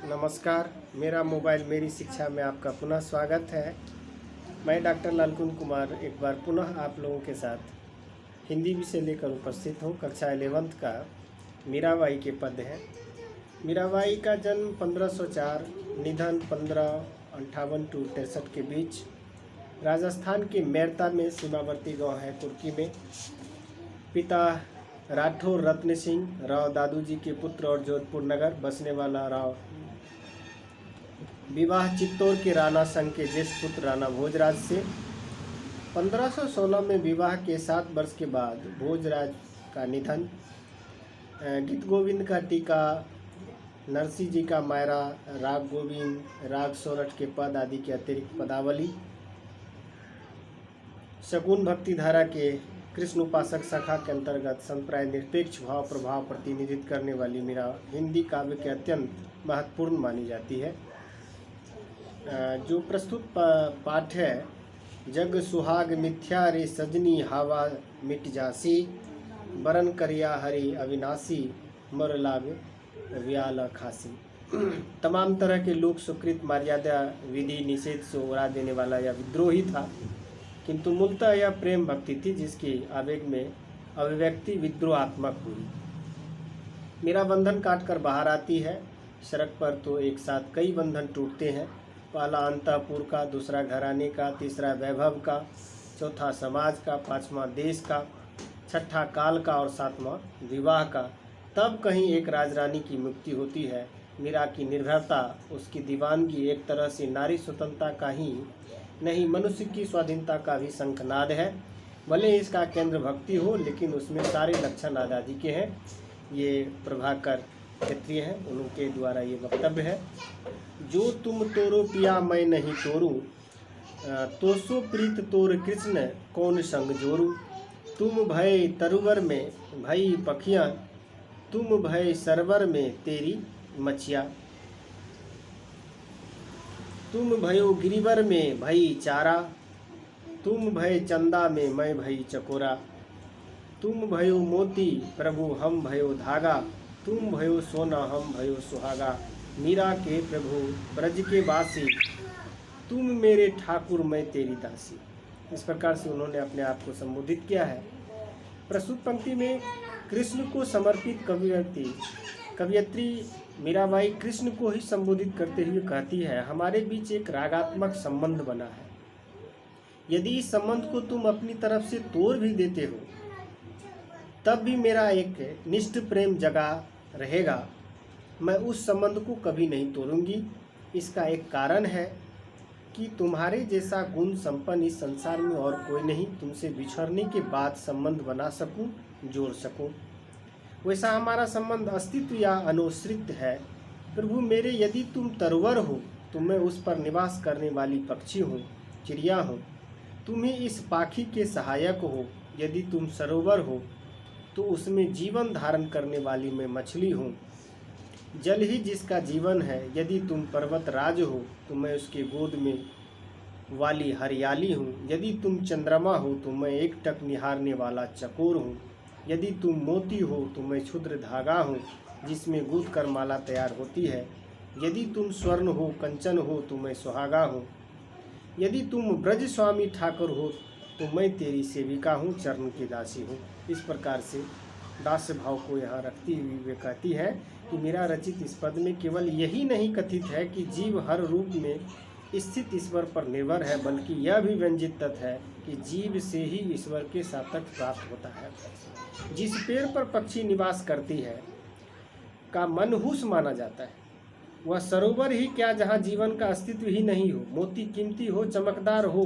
नमस्कार। मेरा मोबाइल मेरी शिक्षा में आपका पुनः स्वागत है। मैं डॉक्टर लालकुंद कुमार एक बार पुनः आप लोगों के साथ हिंदी विषय लेकर उपस्थित हूँ। कक्षा 11th का मीराबाई के पद हैं। मीराबाई का जन्म 1504, निधन 1558 to 63 के बीच राजस्थान के मेरता में सीमावर्ती गांव है कुर्की में। पिता राठौर रत्न सिंह राव दादू जी के पुत्र और जोधपुर नगर बसने वाला राव। विवाह चित्तौड़ के राणा संघ के ज्येष्ठ पुत्र राणा भोजराज से। 1516 में विवाह के 7 वर्ष के बाद भोजराज का निधन। गीत गोविंद का टीका, नरसिंह जी का मायरा, राग गोविंद, राग सोरठ के पद आदि के अतिरिक्त पदावली। शकुन भक्ति धारा के कृष्ण उपासक शाखा के अंतर्गत संप्राय निरपेक्ष भाव प्रभाव प्रतिनिधित्व करने वाली मीरा हिंदी काव्य के अत्यंत महत्वपूर्ण मानी जाती है। जो प्रस्तुत पाठ है, जग सुहाग मिथ्या रे सजनी हावा मिट जासी, बरन करिया हरि अविनाशी मर लाग व्याल खासी। तमाम तरह के लोक सुकृत मर्यादा विधि निषेध से उड़ा देने वाला यह विद्रोही था, किंतु मूलतः यह प्रेम भक्ति थी जिसकी आवेग में अभिव्यक्ति विद्रोहात्मक हुई। मीरा बंधन काट कर बाहर आती है। सड़क पर तो एक साथ कई बंधन टूटते हैं। पहला अंतःपुर का, दूसरा घराने का, तीसरा वैभव का, चौथा समाज का, पांचवा देश का, छठा काल का और सातवां विवाह का। तब कहीं एक राजरानी की मुक्ति होती है। मीरा की निर्भरता, उसकी दीवानगी एक तरह से नारी स्वतंत्रता का ही नहीं, मनुष्य की स्वाधीनता का भी शंखनाद है। भले इसका केंद्र भक्ति हो, लेकिन उसमें सारे लक्षण आज़ादी के हैं। ये प्रभाकर क्षेत्रीय हैं, उनके द्वारा ये वक्तव्य है। जो तुम तोरो पिया मैं नहीं तोरूं, तो सो प्रीत तोर कृष्ण कौन संग जोरू। तुम भय तरुवर में भई पखियाँ, तुम भय सरवर में तेरी मछिया। तुम भयो गिरिवर में भई चारा, तुम भय चंदा में मैं भई चकोरा। तुम भयो मोती प्रभु हम भयो धागा, तुम भयो सोना हम भयो सुहागा। मीरा के प्रभु ब्रज के वासी, तुम मेरे ठाकुर मैं तेरी दासी। इस प्रकार से उन्होंने अपने आप को संबोधित किया है। प्रस्तुत पंक्ति में कृष्ण को समर्पित कवियत्री मीराबाई कृष्ण को ही संबोधित करते हुए कहती है, हमारे बीच एक रागात्मक संबंध बना है। यदि इस संबंध को तुम अपनी तरफ से तोड़ भी देते हो, तब भी मेरा एक निष्ठ प्रेम जगा रहेगा। मैं उस संबंध को कभी नहीं तोड़ूंगी। इसका एक कारण है कि तुम्हारे जैसा गुण संपन्न इस संसार में और कोई नहीं। तुमसे बिछड़ने के बाद संबंध बना सकूं, जोड़ सकूं। वैसा हमारा संबंध अस्तित्व या अनुसृत है। प्रभु मेरे, यदि तुम तरवर हो तो मैं उस पर निवास करने वाली पक्षी हूँ, चिड़िया हूँ। तुम ही इस पाखी के सहायक हो। यदि तुम सरोवर हो तो उसमें जीवन धारण करने वाली मैं मछली हूँ, जल ही जिसका जीवन है। यदि तुम पर्वत राज हो तो मैं उसके गोद में वाली हरियाली हूँ। यदि तुम चंद्रमा हो तो मैं एकटक निहारने वाला चकोर हूँ। यदि तुम मोती हो तो मैं क्षुद्र धागा हूँ जिसमें गूंथ कर माला तैयार होती है। यदि तुम स्वर्ण हो, कंचन हो तो मैं सुहागा हूँ। यदि तुम ब्रज स्वामी ठाकुर हो तो मैं तेरी सेविका हूँ, चरण की दासी हूँ। इस प्रकार से दास्य भाव को यहाँ रखती हुई वे कहती है कि मेरा रचित इस पद में केवल यही नहीं कथित है कि जीव हर रूप में स्थित ईश्वर पर निर्भर है, बल्कि यह भी व्यंजित तथ्य है कि जीव से ही ईश्वर के सातत्य प्राप्त होता है। जिस पेड़ पर पक्षी निवास करती है का मनहूस माना जाता है, वह सरोवर ही क्या जहाँ जीवन का अस्तित्व ही नहीं हो। मोती कीमती हो, चमकदार हो,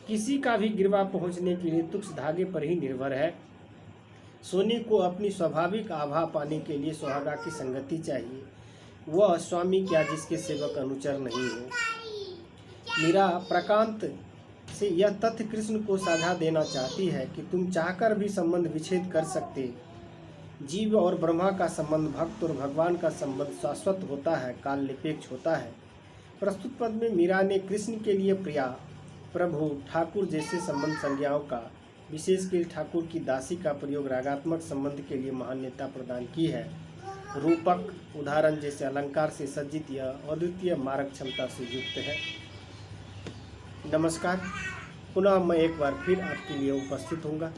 किसी का भी गिरवा पहुँचने के लिए तुच्छ धागे पर ही निर्भर है। सोने को अपनी स्वाभाविक आभा पाने के लिए सुहागा की संगति चाहिए। वह स्वामी क्या जिसके सेवक अनुचर नहीं हो। मीरा प्रकांत से यह तथ्य कृष्ण को साझा देना चाहती है कि तुम चाहकर भी संबंध विच्छेद कर सकते। जीव और ब्रह्मा का संबंध, भक्त और भगवान का संबंध शाश्वत होता है, काल निरपेक्ष होता है। प्रस्तुत पद में मीरा ने कृष्ण के लिए प्रिया, प्रभु, ठाकुर जैसे संबंध संज्ञाओं का, विशेषकर ठाकुर की दासी का प्रयोग रागात्मक संबंध के लिए मान्यता प्रदान की है। रूपक, उदाहरण जैसे अलंकार से सज्जित यह अद्वितीय मारक क्षमता से युक्त है। नमस्कार, पुनः मैं एक बार फिर आपके लिए उपस्थित हूँगा।